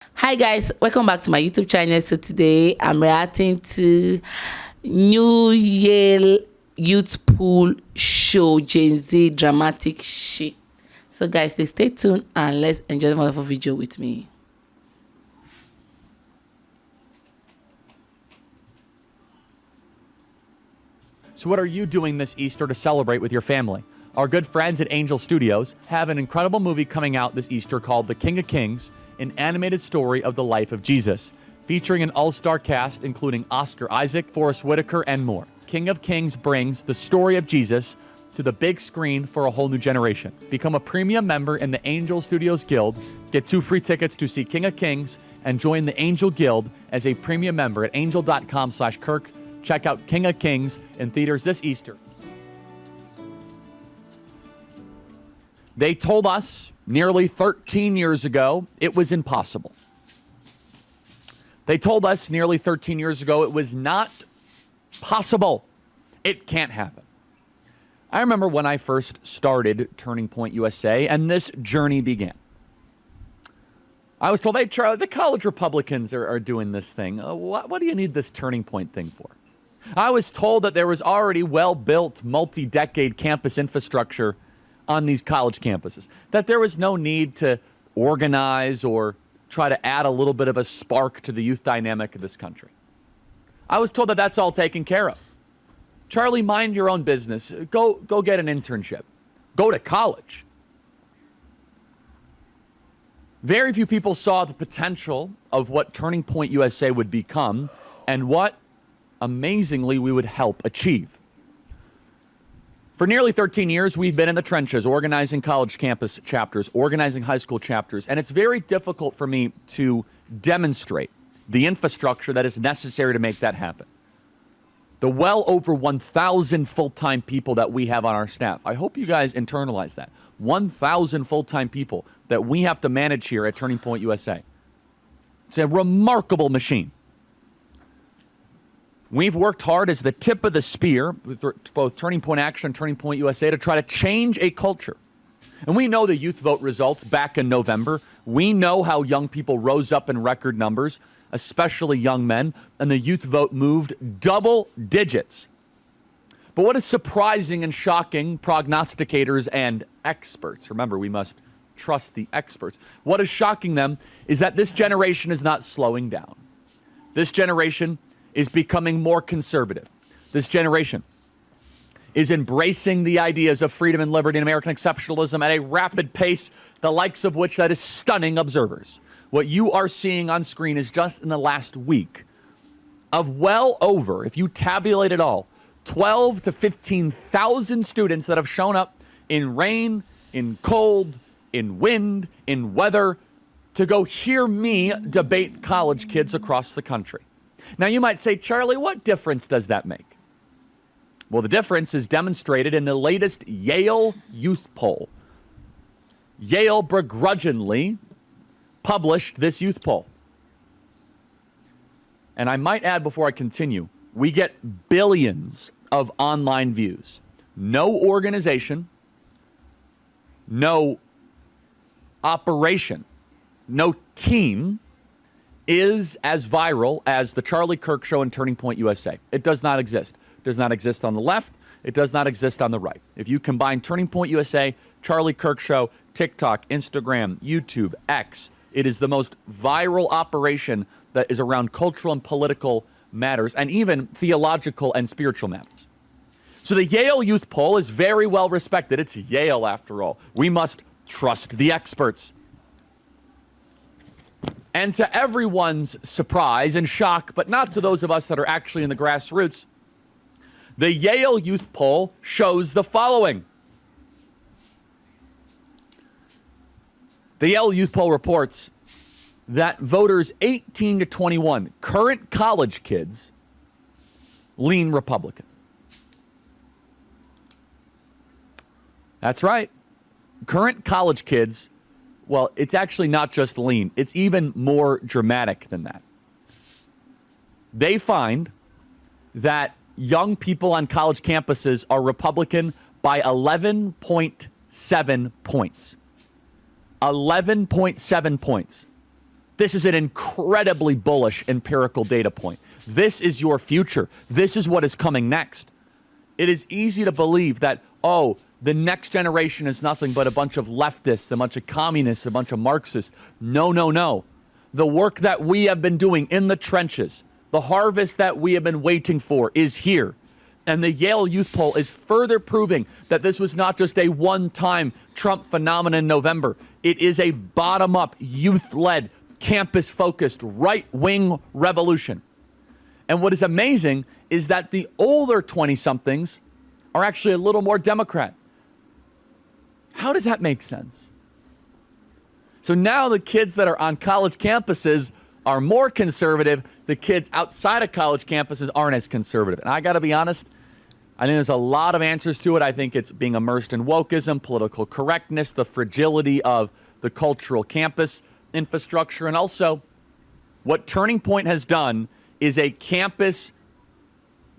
Hi guys, welcome back to my YouTube channel. So today I'm reacting to new Yale Youth Pool show Gen Z dramatic shit. So guys, stay tuned and let's enjoy the wonderful video with me. So what are you doing this Easter to celebrate with your family? Our good friends at Angel Studios have an incredible movie coming out this Easter called The King of Kings, an animated story of the life of Jesus, featuring an all-star cast including Oscar Isaac, Forrest Whitaker, and more. King of Kings brings the story of Jesus to the big screen for a whole new generation. Become a premium member in the Angel Studios Guild, get 2 free tickets to see King of Kings, and join the Angel Guild as a premium member at angel.com/Kirk. Check out King of Kings in theaters this Easter. They told us nearly 13 years ago it was impossible. They told us nearly 13 years ago it was not possible. It can't happen. I remember when I first started Turning Point USA and this journey began. I was told, hey, Charlie, the college Republicans are doing this thing. What do you need this Turning Point thing for? I was told that there was already well-built, multi-decade campus infrastructure on these college campuses, that there was no need to organize or try to add a little bit of a spark to the youth dynamic of this country. I was told that that's all taken care of. Charlie, mind your own business. Go get an internship. Go to college. Very few people saw the potential of what Turning Point USA would become and what, amazingly, we would help achieve. For nearly 13 years, we've been in the trenches, organizing college campus chapters, organizing high school chapters, and it's very difficult for me to demonstrate the infrastructure that is necessary to make that happen. The well over 1,000 full-time people that we have on our staff. I hope you guys internalize that. 1,000 full-time people that we have to manage here at Turning Point USA. It's a remarkable machine. We've worked hard as the tip of the spear with both Turning Point Action and Turning Point USA to try to change a culture. And we know the youth vote results back in November. We know how young people rose up in record numbers, especially young men, and the youth vote moved double digits. But what is surprising and shocking, prognosticators and experts, remember, we must trust the experts. What is shocking them is that this generation is not slowing down. This generation is becoming more conservative. This generation is embracing the ideas of freedom and liberty and American exceptionalism at a rapid pace, the likes of which that is stunning observers. What you are seeing on screen is just in the last week of well over, if you tabulate it all, 12 to 15,000 students that have shown up in rain, in cold, in wind, in weather, to go hear me debate college kids across the country. Now, you might say, Charlie, what difference does that make? Well, the difference is demonstrated in the latest Yale youth poll. Yale begrudgingly published this youth poll. And I might add before I continue, we get billions of online views. No organization, no operation, no team is as viral as the Charlie Kirk Show and Turning Point USA. It does not exist. It does not exist on the left. It does not exist on the right. If you combine Turning Point USA, Charlie Kirk Show, TikTok, Instagram, YouTube, X, it is the most viral operation that is around cultural and political matters, and even theological and spiritual matters. So the Yale Youth Poll is very well respected. It's Yale, after all. We must trust the experts. And to everyone's surprise and shock, but not to those of us that are actually in the grassroots, the Yale Youth Poll shows the following. The Yale Youth Poll reports that voters 18 to 21, current college kids, lean Republican. That's right. Current college kids, well, it's actually not just lean. It's even more dramatic than that. They find that young people on college campuses are Republican by 11.7 points. 11.7 points. This is an incredibly bullish empirical data point. This is your future. This is what is coming next. It is easy to believe that, oh, the next generation is nothing but a bunch of leftists, a bunch of communists, a bunch of Marxists. No, no, no. The work that we have been doing in the trenches, the harvest that we have been waiting for is here. And the Yale Youth Poll is further proving that this was not just a one-time Trump phenomenon in November. It is a bottom-up, youth-led, campus-focused, right-wing revolution. And what is amazing is that the older 20-somethings are actually a little more Democrat. How does that make sense? So now the kids that are on college campuses are more conservative. The kids outside of college campuses aren't as conservative. And I got to be honest, I think there's a lot of answers to it. I think it's being immersed in wokeism, political correctness, the fragility of the cultural campus infrastructure, and also what Turning Point has done is a campus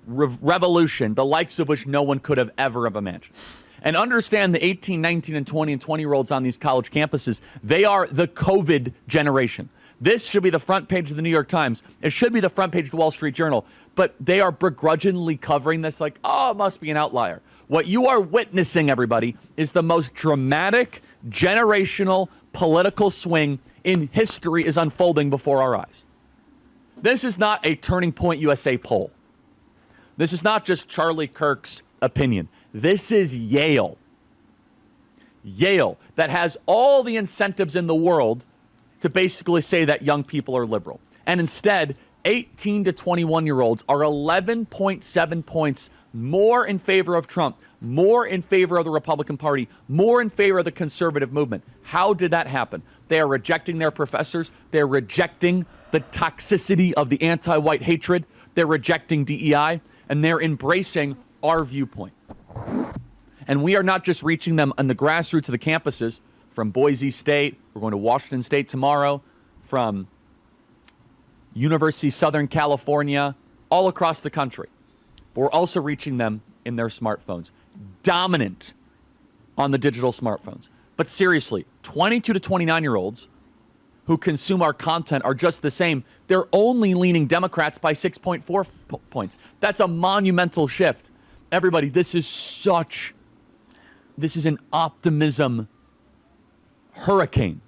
revolution, the likes of which no one could have ever have imagined. And understand the 18, 19, and 20 and 20-year-olds on these college campuses, they are the COVID generation. This should be the front page of the New York Times. It should be the front page of the Wall Street Journal. But they are begrudgingly covering this like, oh, it must be an outlier. What you are witnessing, everybody, is the most dramatic, generational, political swing in history is unfolding before our eyes. This is not a Turning Point USA poll. This is not just Charlie Kirk's opinion. This is Yale. Yale, that has all the incentives in the world to basically say that young people are liberal. And instead, 18 to 21-year-olds are 11.7 points more in favor of Trump, more in favor of the Republican Party, more in favor of the conservative movement. How did that happen? They are rejecting their professors. They're rejecting the toxicity of the anti-white hatred. They're rejecting DEI, and they're embracing our viewpoint. And we are not just reaching them on the grassroots of the campuses, from Boise State, we're going to Washington State tomorrow, from University of Southern California, all across the country. But we're also reaching them in their smartphones, dominant on the digital smartphones. But seriously, 22 to 29-year-olds who consume our content are just the same. They're only leaning Democrats by 6.4 points. That's a monumental shift. Everybody, this is an optimism hurricane.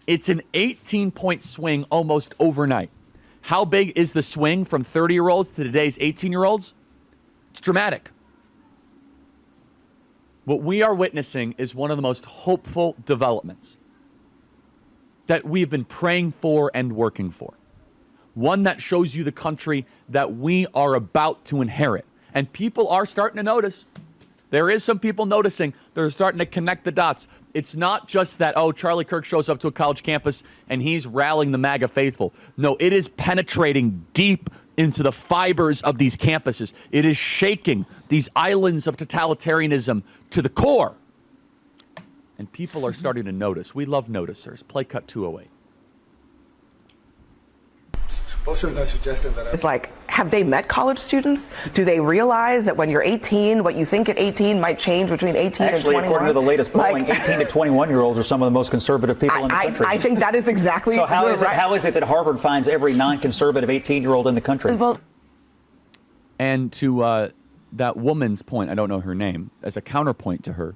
It's an 18-point swing almost overnight. How big is the swing from 30-year-olds to today's 18-year-olds? It's dramatic. What we are witnessing is one of the most hopeful developments that we have been praying for and working for. One that shows you the country that we are about to inherit. And people are starting to notice. There is some people noticing. They're starting to connect the dots. It's not just that, oh, Charlie Kirk shows up to a college campus and he's rallying the MAGA faithful. No, it is penetrating deep into the fibers of these campuses. It is shaking these islands of totalitarianism to the core. And people are starting to notice. We love noticers. Play cut 208. It's like, have they met college students? Do they realize that when you're 18, what you think at 18 might change between 18 and 21? Actually, according to the latest polling, 18 to 21-year-olds are some of the most conservative people in the country. I think that is exactly. So how is it that Harvard finds every non-conservative 18-year-old in the country? Well, and to that woman's point, I don't know her name, as a counterpoint to her,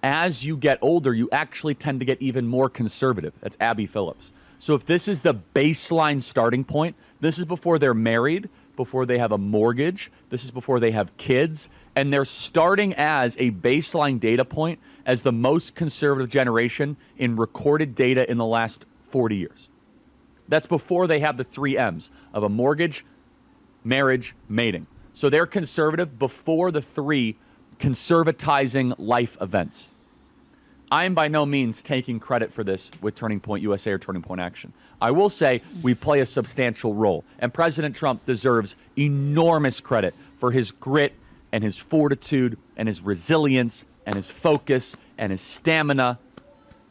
as you get older, you actually tend to get even more conservative. That's Abby Phillips. So if this is the baseline starting point, this is before they're married, before they have a mortgage, this is before they have kids, and they're starting as a baseline data point as the most conservative generation in recorded data in the last 40 years. That's before they have the 3 M's of a mortgage, marriage, mating. So they're conservative before the 3 conservatizing life events. I am by no means taking credit for this with Turning Point USA or Turning Point Action. I will say we play a substantial role, and President Trump deserves enormous credit for his grit and his fortitude and his resilience and his focus and his stamina.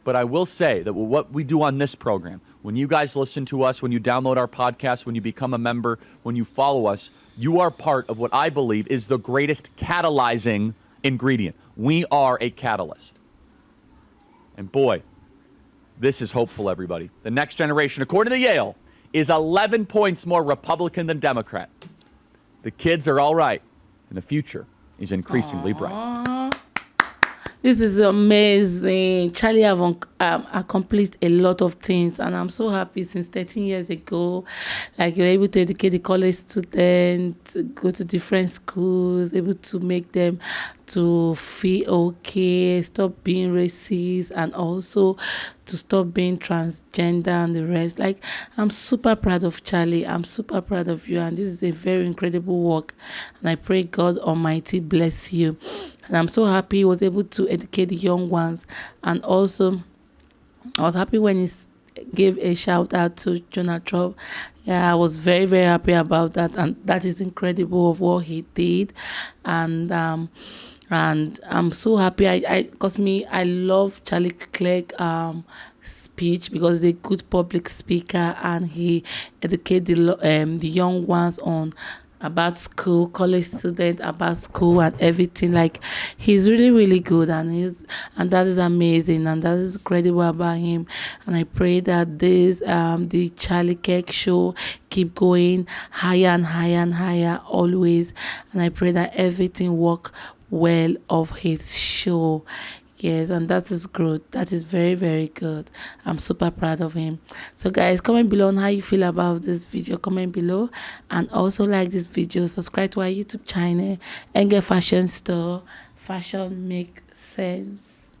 But I will say that what we do on this program, when you guys listen to us, when you download our podcast, when you become a member, when you follow us, you are part of what I believe is the greatest catalyzing ingredient. We are a catalyst. And boy, This is hopeful, everybody. The next generation, according to Yale, is 11 points more Republican than Democrat. The kids are all right, and the future is increasingly bright. This is amazing. Charlie have accomplished a lot of things, and I'm so happy since 13 years ago. Like, you're able to educate the college students, go to different schools, able to make them to feel okay, stop being racist, and also to stop being transgender and the rest. Like, I'm super proud of Charlie. I'm super proud of you, and this is a very incredible work. And I pray God Almighty bless you. And I'm so happy he was able to educate the young ones. And also, I was happy when he gave a shout out to Donald Trump. Yeah, I was very, very happy about that. And that is incredible of what he did. And I'm so happy. I love Charlie Clerk speech, because he's a good public speaker, and he educated the young ones on about school, college student, about school and everything. Like, he's really, really good, and that is amazing, and that is incredible about him. And I pray that this the Charlie Cake show keep going higher and higher and higher always. And I pray that everything work well of his show. Yes, and that is good. That is very, very good. I'm super proud of him. So guys, comment below on how you feel about this video. Comment below, and also like this video, subscribe to our YouTube channel, and get Fashion Store. Fashion make sense.